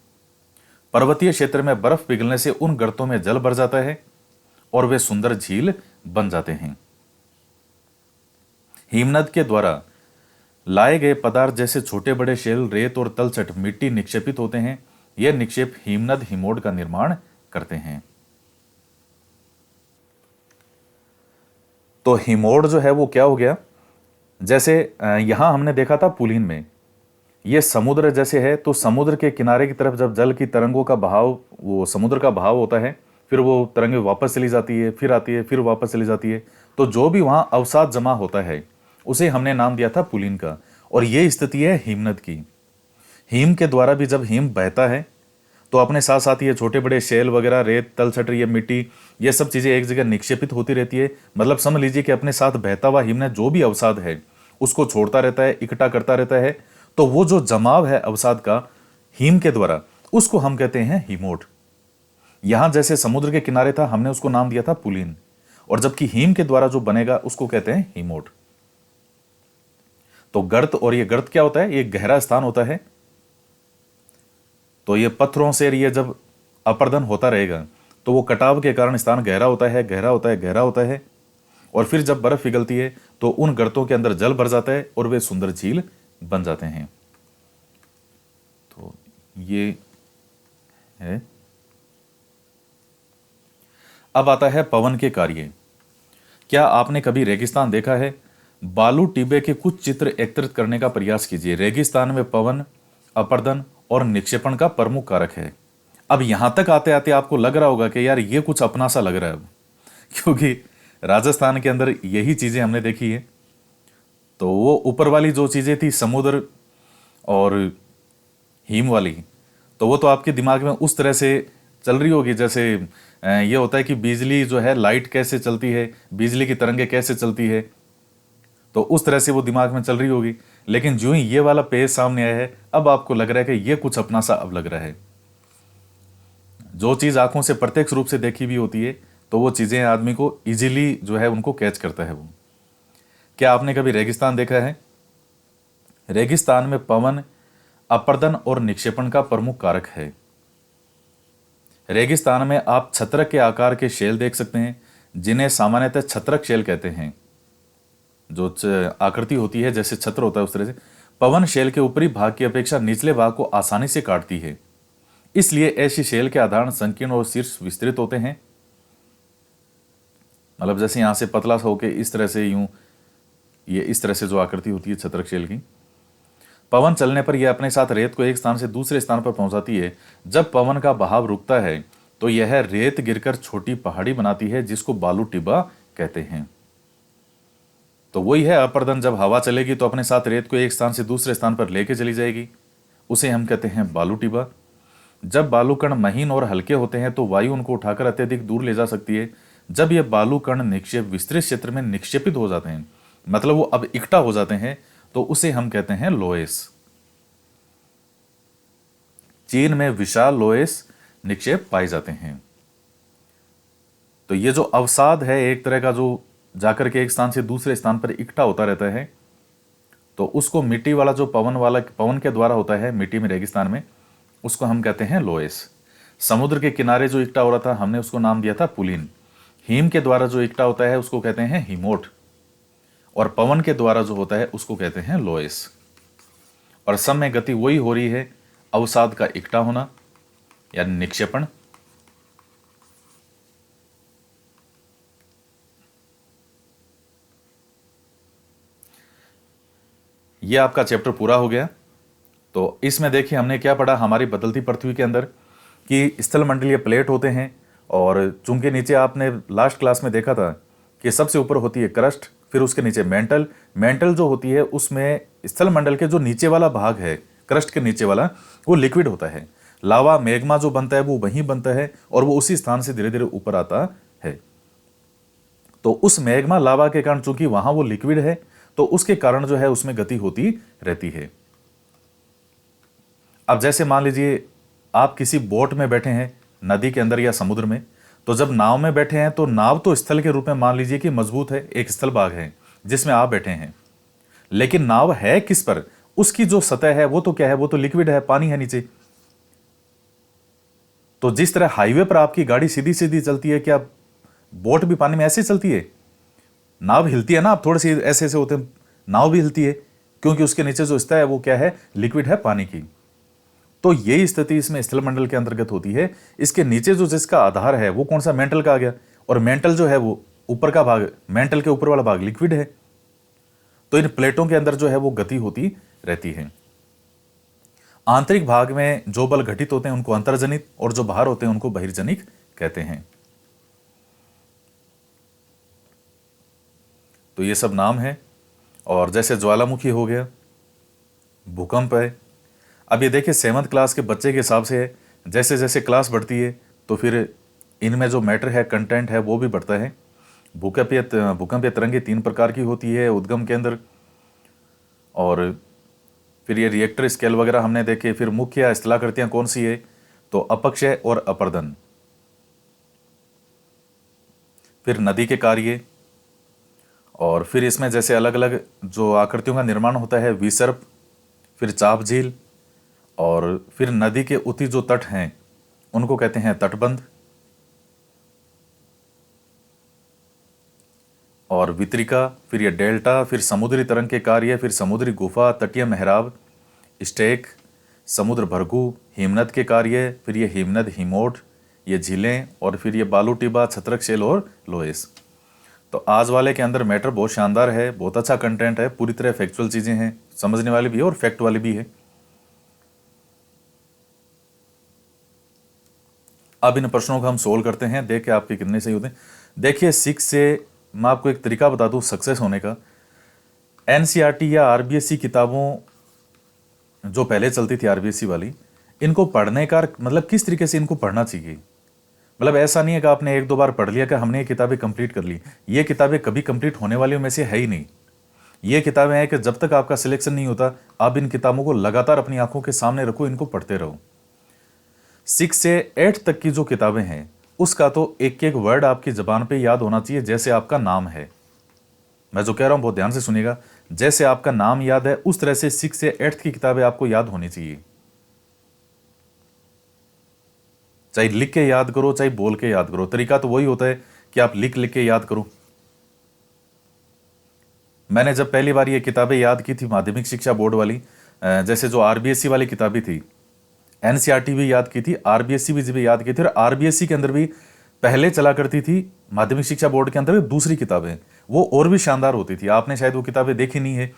A: पर्वतीय क्षेत्र में बर्फ पिघलने से उन गर्तों में जल भर जाता है और वे सुंदर झील बन जाते हैं। हिमनद के द्वारा लाए गए पदार्थ जैसे छोटे बड़े शेल, रेत और तलछट मिट्टी निक्षेपित होते हैं। यह निक्षेप हिमनद हिमोड का निर्माण करते हैं। तो हिमोड जो है वो क्या हो गया? जैसे यहां हमने देखा था पुलिन में, ये समुद्र जैसे है, तो समुद्र के किनारे की तरफ जब जल की तरंगों का बहाव, वो समुद्र का बहाव होता है, फिर वो तरंगें वापस चली जाती है, फिर आती है, फिर वापस चली जाती है। तो जो भी वहां अवसाद जमा होता है उसे हमने नाम दिया था पुलिन का। और ये स्थिति है हिमनद की। हिम के द्वारा भी जब हिम बहता है तो अपने साथ साथ ये छोटे बड़े शेल वगैरह, रेत, तलछट, ये मिट्टी, ये सब चीजें एक जगह निक्षेपित होती रहती है। मतलब समझ लीजिए कि अपने साथ बहता हुआ हिमनद जो भी अवसाद है उसको छोड़ता रहता है, इकट्ठा करता रहता है। तो वो जो जमाव है अवसाद का हिम के द्वारा, उसको हम कहते हैं हिमोट। यहां जैसे समुद्र के किनारे था, हमने उसको नाम दिया था पुलिन, और जबकि हिम के द्वारा जो बनेगा उसको कहते हैं हिमोट। तो गर्त, और ये गर्त क्या होता है? ये गहरा स्थान होता है। तो ये पत्थरों से ये जब अपर्दन होता रहेगा तो वो कटाव के कारण स्थान गहरा होता है, गहरा होता है, गहरा होता है, और फिर जब बर्फ पिघलती है तो उन गर्तों के अंदर जल भर जाता है और वे सुंदर झील बन जाते हैं। तो ये है। अब आता है पवन के कार्य। क्या आपने कभी रेगिस्तान देखा है? बालू टिब्बे के कुछ चित्र एकत्रित करने का प्रयास कीजिए। रेगिस्तान में पवन, अपर्दन और निक्षेपण का प्रमुख कारक है। अब यहां तक आते आते आपको लग रहा होगा कि यार ये कुछ अपना सा लग रहा है अब, क्योंकि राजस्थान के अंदर यही चीजें हमने देखी है। तो वो ऊपर वाली जो चीजें थी, समुद्र और हिम वाली, तो वो तो आपके दिमाग में उस तरह से चल रही होगी जैसे ये होता है कि बिजली जो है, लाइट कैसे चलती है, बिजली की तरंगें कैसे चलती है, तो उस तरह से वो दिमाग में चल रही होगी। लेकिन जो ही ये वाला पेज सामने आया है, अब आपको लग रहा है कि ये कुछ अपना सा अब लग रहा है। जो चीज आंखों से प्रत्यक्ष रूप से देखी भी होती है तो वो चीजें आदमी को इजीली जो है उनको कैच करता है वो। क्या आपने कभी रेगिस्तान देखा है? रेगिस्तान में पवन, अपर्दन और निक्षेपण का प्रमुख कारक है। रेगिस्तान में आप छत्रक के आकार के शेल देख सकते हैं, जिन्हें सामान्यतः छत्रक शेल कहते हैं। जो आकृति होती है जैसे छत्र होता है उस तरह से। पवन शेल के ऊपरी भाग की अपेक्षा निचले भाग को आसानी से काटती है, इसलिए ऐसी शेल के आधार संकीर्ण और शीर्ष विस्तृत होते हैं। मतलब जैसे यहां से पतला सा होके इस तरह से, यूं ये इस तरह से जो आकृति होती है छत्रक शेल की। पवन चलने पर यह अपने साथ रेत को एक स्थान से दूसरे स्थान पर पहुंचाती है। जब पवन का बहाव रुकता है तो यह रेत गिरकर छोटी पहाड़ी बनाती है, जिसको बालू टिब्बा कहते हैं। तो वही है अपर्दन। जब हवा चलेगी तो अपने साथ रेत को एक स्थान से दूसरे स्थान पर लेके चली जाएगी, उसे हम कहते हैं बालू टिब्बा। जब बालू कण महीन और हल्के होते हैं तो वायु उनको उठाकर अत्यधिक दूर ले जा सकती है। जब ये बालू कण निक्षेप विस्तृत क्षेत्र में निक्षेपित हो जाते हैं, मतलब वो अब इकट्ठा हो जाते हैं, तो उसे हम कहते हैं लोएस। चीन में विशाल लोएस निक्षेप पाए जाते हैं। तो ये जो अवसाद है एक तरह का, जो जाकर के एक स्थान से दूसरे स्थान पर इकट्ठा होता रहता है, तो उसको मिट्टी वाला जो पवन के द्वारा होता है मिट्टी में रेगिस्तान में, उसको हम कहते हैं लोएस। समुद्र के किनारे जो इकट्ठा हो रहा था हमने उसको नाम दिया था पुलिन। हिम के द्वारा जो इकट्ठा होता है उसको कहते हैं हिमोट, और पवन के द्वारा जो होता है उसको कहते हैं लोएस। और सब में गति वही हो रही है, अवसाद का इकट्ठा होना यानी निक्षेपण। यह आपका चैप्टर पूरा हो गया। तो इसमें देखिए हमने क्या पढ़ा, हमारी बदलती पृथ्वी के अंदर कि स्थलमंडलीय प्लेट होते हैं, और चूंकि नीचे आपने लास्ट क्लास में देखा था कि सबसे ऊपर होती है क्रस्ट, फिर उसके नीचे मेंटल। मेंटल जो होती है उसमें स्थलमंडल के जो नीचे वाला भाग है, क्रस्ट के नीचे वाला, वो लिक्विड होता है। लावा मैग्मा जो बनता है वो वहीं बनता है और वो उसी स्थान से धीरे धीरे ऊपर आता है। तो उस मैग्मा लावा के कारण चूंकि वहां वो लिक्विड है, तो उसके कारण जो है उसमें गति होती रहती है। अब जैसे मान लीजिए आप किसी बोट में बैठे हैं नदी के अंदर या समुद्र में, तो जब नाव में बैठे हैं तो नाव तो स्थल के रूप में मान लीजिए कि मजबूत है, एक स्थल भाग है जिसमें आप बैठे हैं, लेकिन नाव है किस पर, उसकी जो सतह है वो तो क्या है, वो तो लिक्विड है, पानी है नीचे। तो जिस तरह हाईवे पर आपकी गाड़ी सीधी सीधी चलती है, क्या बोट भी पानी में ऐसे चलती है? नाव हिलती है ना, आप थोड़े से ऐसे ऐसे होते हैं, नाव भी हिलती है, क्योंकि उसके नीचे जो सतह है वो क्या है, लिक्विड है, पानी की। तो यही स्थिति इसमें स्थलमंडल के अंतर्गत होती है। इसके नीचे जो जिसका आधार है वो कौन सा, मेंटल का आ गया, और मेंटल जो है वो ऊपर का भाग, मेंटल के ऊपर वाला भाग लिक्विड है। तो इन प्लेटों के अंदर जो है वो गति होती रहती है। आंतरिक भाग में जो बल घटित होते हैं उनको अंतर्जनित, और जो बाहर होते हैं उनको बहिर्जनिक कहते हैं। तो ये सब नाम है। और जैसे ज्वालामुखी हो गया, भूकंप है। अब ये देखिए 7th क्लास के बच्चे के हिसाब से जैसे जैसे क्लास बढ़ती है तो फिर इनमें जो मैटर है, कंटेंट है, वो भी बढ़ता है। भूकंपीय तरंगें 3 प्रकार की होती है उद्गम के अंदर, और फिर ये रिएक्टर स्केल वगैरह हमने देखे। फिर मुख्य स्थलाकृतियां कौन सी है, तो अपक्षय और अपर्दन। फिर नदी के कार्य, और फिर इसमें जैसे अलग अलग जो आकृतियों का निर्माण होता है, विसर्प, फिर चाप झील, और फिर नदी के उती जो तट हैं उनको कहते हैं तटबंध, और वितरिका, फिर ये डेल्टा, फिर समुद्री तरंग के कार्य, फिर समुद्री गुफा, तटीय मेहराब, स्टेक, समुद्र भरगू, हिमनद के कार्य, फिर ये हिमनद, हिमोट, ये झीलें, और फिर ये बालू टिब्बा, छत्रक शेल और लोएस। तो आज वाले के अंदर मैटर बहुत शानदार है, बहुत अच्छा कंटेंट है, पूरी तरह फैक्चुअल चीजें हैं, समझने वाली भी है और फैक्ट वाली भी है। अब इन प्रश्नों को हम सोल्व करते हैं, देख के आपके कितने सही होते हैं। देखिए 6 से मैं आपको एक तरीका बता दूं सक्सेस होने का। एनसीईआरटी या आरबीएससी किताबों जो पहले चलती थी आरबीएससी वाली, इनको पढ़ने का मतलब किस तरीके से इनको पढ़ना चाहिए। मतलब ऐसा नहीं है कि आपने 1-2 बार पढ़ लिया कि हमने ये किताबें कंप्लीट कर ली। ये किताबें कभी कंप्लीट होने वाली में से है ही नहीं। ये किताबें हैं कि जब तक आपका सिलेक्शन नहीं होता, आप इन किताबों को लगातार अपनी आंखों के सामने रखो, इनको पढ़ते रहो। 6 से 8 तक की जो किताबें हैं उसका तो एक एक वर्ड आपकी जबान पे याद होना चाहिए, जैसे आपका नाम है। मैं जो कह रहा हूं बहुत ध्यान से सुनिएगा, जैसे आपका नाम याद है उस तरह से 6 से 8 की किताबें आपको याद होनी चाहिए। चाहे लिख के याद करो, चाहे बोल के याद करो, तरीका तो वही होता है कि आप लिख लिख के याद करो। मैंने जब पहली बार ये किताबें याद की थी माध्यमिक शिक्षा बोर्ड वाली, जैसे जो आरबीएससी वाली किताबें थी, एनसीईआरटी भी याद की थी, आरबीएससी भी याद की थी, और आरबीएससी के अंदर भी पहले चला करती थी माध्यमिक शिक्षा बोर्ड के अंदर दूसरी किताबें, वो और भी शानदार होती थी। आपने शायद वो किताबें देखी नहीं है,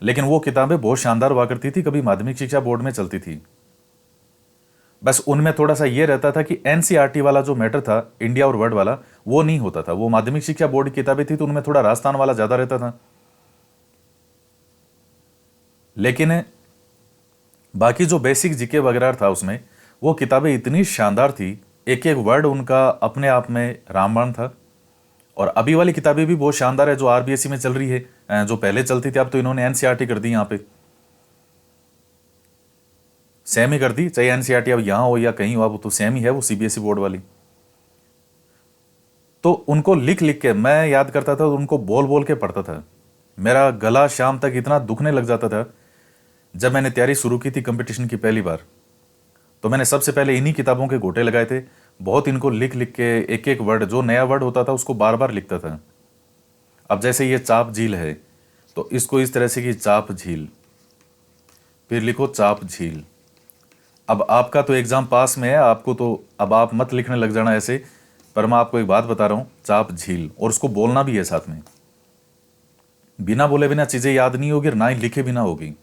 A: लेकिन वो किताबें बहुत शानदार हुआ करती थी, कभी माध्यमिक शिक्षा बोर्ड में चलती थी। बस उनमें थोड़ा सा ये रहता था कि एनसीईआरटी वाला जो मैटर था, इंडिया और वर्ल्ड वाला, वो नहीं होता था। वो माध्यमिक शिक्षा बोर्ड की किताबें थी तो उनमें थोड़ा राजस्थान वाला ज्यादा रहता था, लेकिन बाकी जो बेसिक जीके वगैरह था उसमें वो किताबें इतनी शानदार थी, एक एक वर्ड उनका अपने आप में रामबाण था। और अभी वाली किताबें भी बहुत शानदार है जो आरबीएससी में चल रही है, जो पहले चलती थी अब तो इन्होंने एनसीईआरटी कर दी, यहाँ पे सेम ही कर दी। चाहे एनसीईआरटी अब यहाँ हो या कहीं हो, अब तो सेम ही है वो सीबीएसई बोर्ड वाली। तो उनको लिख लिख के मैं याद करता था, उनको बोल बोल के पढ़ता था। मेरा गला शाम तक इतना दुखने लग जाता था। जब मैंने तैयारी शुरू की थी कंपटीशन की पहली बार, तो मैंने सबसे पहले इन्हीं किताबों के गोटे लगाए थे। बहुत इनको लिख लिख के एक एक वर्ड, जो नया वर्ड होता था उसको बार बार लिखता था। अब जैसे ये चाप झील है, तो इसको इस तरह से कि चाप झील, फिर लिखो चाप झील। अब आपका तो एग्जाम पास में है, आपको तो अब आप मत लिखने लग जाना ऐसे, पर मैं आपको एक बात बता रहा हूं, चाप झील, और उसको बोलना भी है साथ में। बिना बोले बिना चीजें याद नहीं होगी, और ना ही लिखे बिना होगी।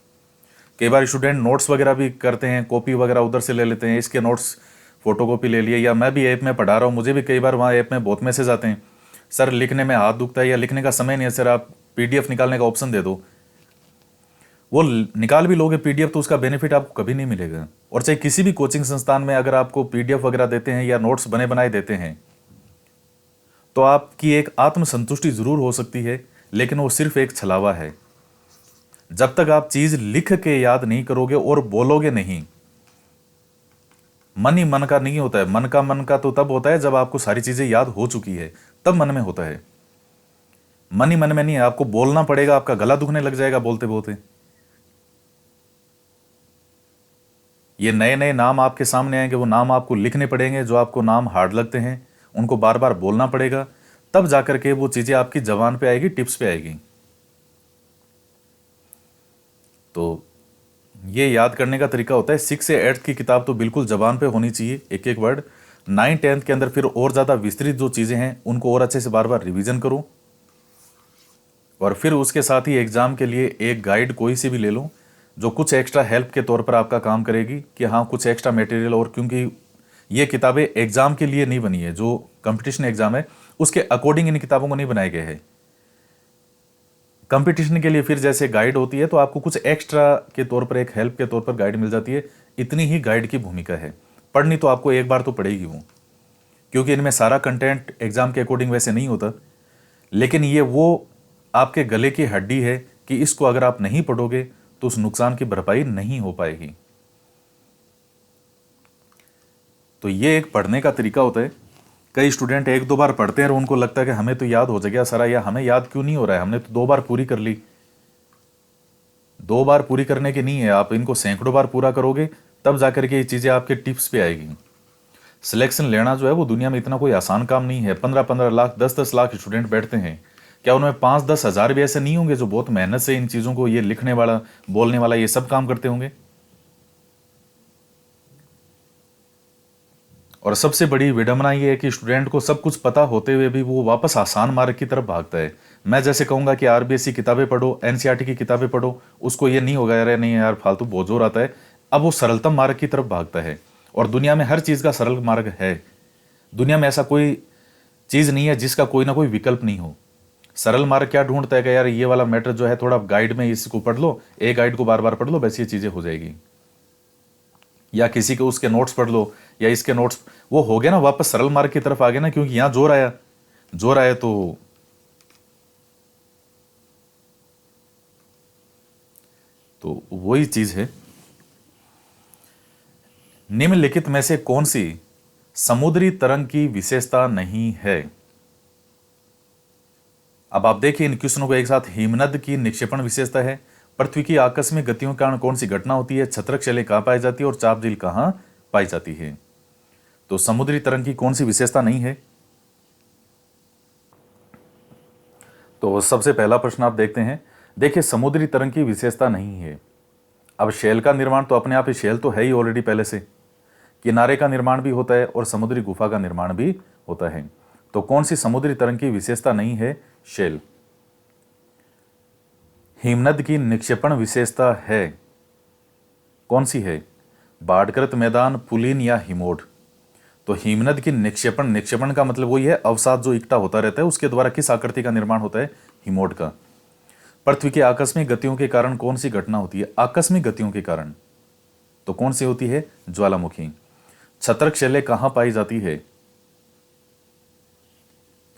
A: कई बार स्टूडेंट नोट्स वगैरह भी करते हैं, कॉपी वगैरह उधर से ले लेते हैं, इसके नोट्स फोटोकॉपी ले लिए, या मैं भी ऐप में पढ़ा रहा हूँ, मुझे भी कई बार वहाँ ऐप में बहुत मैसेज आते हैं, सर लिखने में हाथ दुखता है या लिखने का समय नहीं है, सर आप पीडीएफ निकालने का ऑप्शन दे दो। वो निकाल भी लोगे पीडीएफ, तो उसका बेनिफिट आपको कभी नहीं मिलेगा। और चाहे किसी भी कोचिंग संस्थान में अगर आपको पीडीएफ वगैरह देते हैं या नोट्स बने बनाए देते हैं, तो आपकी एक आत्मसंतुष्टि जरूर हो सकती है, लेकिन वो सिर्फ एक छलावा है। जब तक आप चीज लिख के याद नहीं करोगे और बोलोगे नहीं, मन ही मन का नहीं होता है। मन का तो तब होता है जब आपको सारी चीजें याद हो चुकी है, तब मन में होता है। मन ही मन में नहीं है, आपको बोलना पड़ेगा, आपका गला दुखने लग जाएगा बोलते बोलते। ये नए नए नाम आपके सामने आएंगे, वो नाम आपको लिखने पड़ेंगे, जो आपको नाम हार्ड लगते हैं उनको बार बार बोलना पड़ेगा, तब जाकर के वो चीजें आपकी जबान पे आएगी, टिप्स पे आएगी। तो ये याद करने का तरीका होता है। 6 से 8 की किताब तो बिल्कुल जबान पे होनी चाहिए, एक एक वर्ड। 9 10th के अंदर फिर और ज़्यादा विस्तृत जो चीज़ें हैं उनको और अच्छे से बार बार रिवीजन करो, और फिर उसके साथ ही एग्ज़ाम के लिए एक गाइड कोई सी भी ले लो, जो कुछ एक्स्ट्रा हेल्प के तौर पर आपका काम करेगी कि हाँ कुछ एक्स्ट्रा मटेरियल। और क्योंकि ये किताबें एग्ज़ाम के लिए नहीं बनी है, जो कंपटीशन एग्ज़ाम है उसके अकॉर्डिंग इन किताबों को नहीं बनाए गए हैं। कंपटीशन के लिए फिर जैसे गाइड होती है, तो आपको कुछ एक्स्ट्रा के तौर पर, एक हेल्प के तौर पर गाइड मिल जाती है। इतनी ही गाइड की भूमिका है। पढ़नी तो आपको एक बार तो पड़ेगी वो, क्योंकि इनमें सारा कंटेंट एग्जाम के अकॉर्डिंग वैसे नहीं होता, लेकिन ये वो आपके गले की हड्डी है कि इसको अगर आप नहीं पढ़ोगे तो उस नुकसान की भरपाई नहीं हो पाएगी। तो ये एक पढ़ने का तरीका होता है। कई स्टूडेंट एक दो बार पढ़ते हैं और उनको लगता है कि हमें तो याद हो जाएगा सारा, या हमें याद क्यों नहीं हो रहा है, हमने तो 2 बार पूरी कर ली। 2 बार पूरी करने की नहीं है, आप इनको सैकड़ों बार पूरा करोगे, तब जाकर के ये चीज़ें आपके टिप्स पे आएगी। सिलेक्शन लेना जो है वो दुनिया में इतना कोई आसान काम नहीं है। 15-15 लाख, 10-10 लाख स्टूडेंट बैठते हैं, क्या उनमें 5-10 हज़ार भी ऐसे नहीं होंगे जो बहुत मेहनत से इन चीज़ों को, ये लिखने वाला, बोलने वाला, ये सब काम करते होंगे? और सबसे बड़ी विडंबना ये है कि स्टूडेंट को सब कुछ पता होते हुए भी वो वापस आसान मार्ग की तरफ भागता है। मैं जैसे कहूंगा कि आरबीएससी किताबें पढ़ो, एनसीईआरटी की किताबें पढ़ो, उसको ये नहीं होगा यार, नहीं यार फालतू बहुत जोर आता है, अब वो सरलतम मार्ग की तरफ भागता है। और दुनिया में हर चीज़ का सरल मार्ग है। दुनिया में ऐसा कोई चीज़ नहीं है जिसका कोई ना कोई विकल्प नहीं हो। सरल मार्ग क्या ढूंढता है कि यार ये वाला मैटर जो है थोड़ा गाइड में इसको पढ़ लो, एक गाइड को बार बार पढ़ लो, बस ये चीज़ें हो जाएगी। या किसी के उसके नोट्स पढ़ लो, या इसके नोट्स, वो हो गया ना, वापस सरल मार्ग की तरफ आ गया ना, क्योंकि यहां जोर आया, जोर आया तो वही चीज है। निम्नलिखित में से कौन सी समुद्री तरंग की विशेषता नहीं है? अब आप देखिए इन क्वेश्चनों को एक साथ। हिमनद की निक्षेपण विशेषता है, पृथ्वी की आकस्मिक गतियों के कारण कौन सी घटना होती है, छत्रक शैली कहां पाई जाती है, और चाप झील कहां पाई जाती है? तो समुद्री तरंग की कौन सी विशेषता नहीं है? तो सबसे पहला प्रश्न आप देखते हैं। देखिए समुद्री तरंग की विशेषता नहीं है। अब शेल का निर्माण तो अपने आप ही, शेल तो है ही ऑलरेडी पहले से, किनारे का निर्माण भी होता है और समुद्री गुफा का निर्माण भी होता है। तो कौन सी समुद्री तरंग की विशेषता नहीं है? शेल। हिमनद की निक्षेपण विशेषता है, कौन सी है? बाढ़कृत मैदान, पुलिन या हिमोड? तो हिमनद की निक्षेपण, निक्षेपण का मतलब वही है अवसाद जो इकट्ठा होता रहता है, उसके द्वारा किस आकृति का निर्माण होता है? हिमोड का। पृथ्वी की आकस्मिक गतियों के कारण कौन सी घटना होती है? आकस्मिक गतियों के कारण तो कौन सी होती है? ज्वालामुखी। छत्रक शैलें कहां पाई जाती है?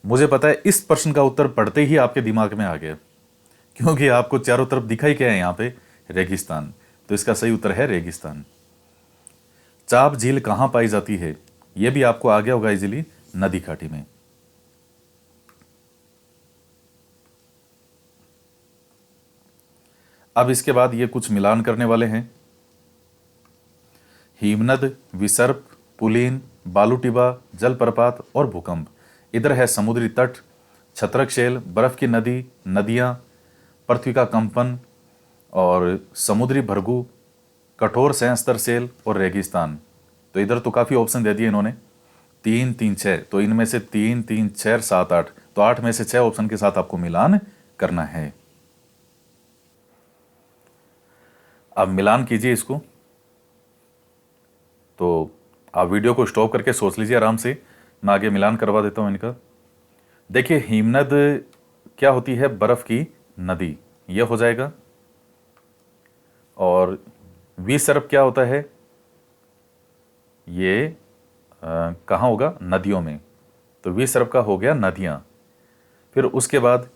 A: मुझे पता है इस प्रश्न का उत्तर पढ़ते ही आपके दिमाग में आ गया, क्योंकि आपको चारों तरफ दिखाई क्या है यहां पे? रेगिस्तान। तो इसका सही उत्तर है रेगिस्तान। चाप झील कहां पाई जाती है? यह भी आपको आ गया होगा इजीली, नदी घाटी में। अब इसके बाद ये कुछ मिलान करने वाले हैं। हिमनद, विसर्प, पुलीन, बालूटिबा, जलप्रपात और भूकंप। इधर है समुद्री तट, छत्रकशैल, बर्फ की नदी, नदियाँ, पृथ्वी का कंपन और समुद्री भृगु, कठोर संस्तर सेल और रेगिस्तान। तो इधर तो काफ़ी ऑप्शन दे दिए इन्होंने, 3, 3, 6। तो इनमें से 3, 3, 6, 7, 8, तो 8 में से 6 ऑप्शन के साथ आपको मिलान करना है। अब मिलान कीजिए इसको। तो आप वीडियो को स्टॉप करके सोच लीजिए आराम से, मैं आगे मिलान करवा देता हूँ इनका। देखिए हिमनद क्या होती है, बर्फ की नदी, यह हो जाएगा। और विसर्प क्या होता है, ये कहाँ होगा, नदियों में, तो विसर्प का हो गया नदियाँ। फिर उसके बाद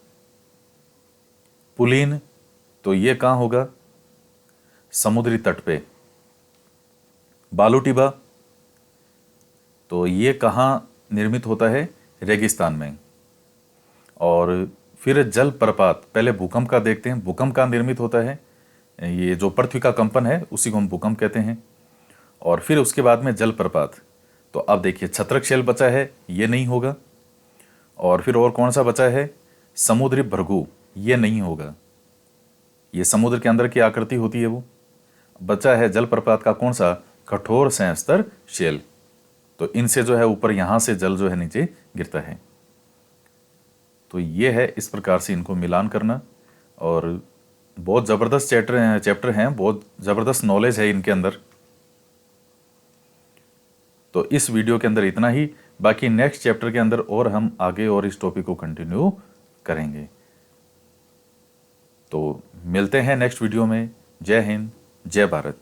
A: पुलीन, तो ये कहाँ होगा, समुद्री तट पे। बालूटिबा, तो ये कहाँ निर्मित होता है, रेगिस्तान में। और फिर जलप्रपात, पहले भूकंप का देखते हैं, भूकंप का निर्मित होता है, ये जो पृथ्वी का कंपन है उसी को हम भूकंप कहते हैं। और फिर उसके बाद में जलप्रपात। तो अब देखिए छत्रकशैल बचा है, ये नहीं होगा। और फिर और कौन सा बचा है, समुद्री भृगु, ये नहीं होगा, ये समुद्र के अंदर की आकृति होती है वो। बचा है जलप्रपात का कौन सा, कठोर संस्तर शेल। तो इनसे जो है ऊपर यहाँ से जल जो है नीचे गिरता है। तो ये है इस प्रकार से इनको मिलान करना। और बहुत ज़बरदस्त चैप्टर हैं, बहुत ज़बरदस्त नॉलेज है इनके अंदर। तो इस वीडियो के अंदर इतना ही, बाकी नेक्स्ट चैप्टर के अंदर और हम आगे और इस टॉपिक को कंटिन्यू करेंगे। तो मिलते हैं नेक्स्ट वीडियो में। जय हिंद, जय भारत।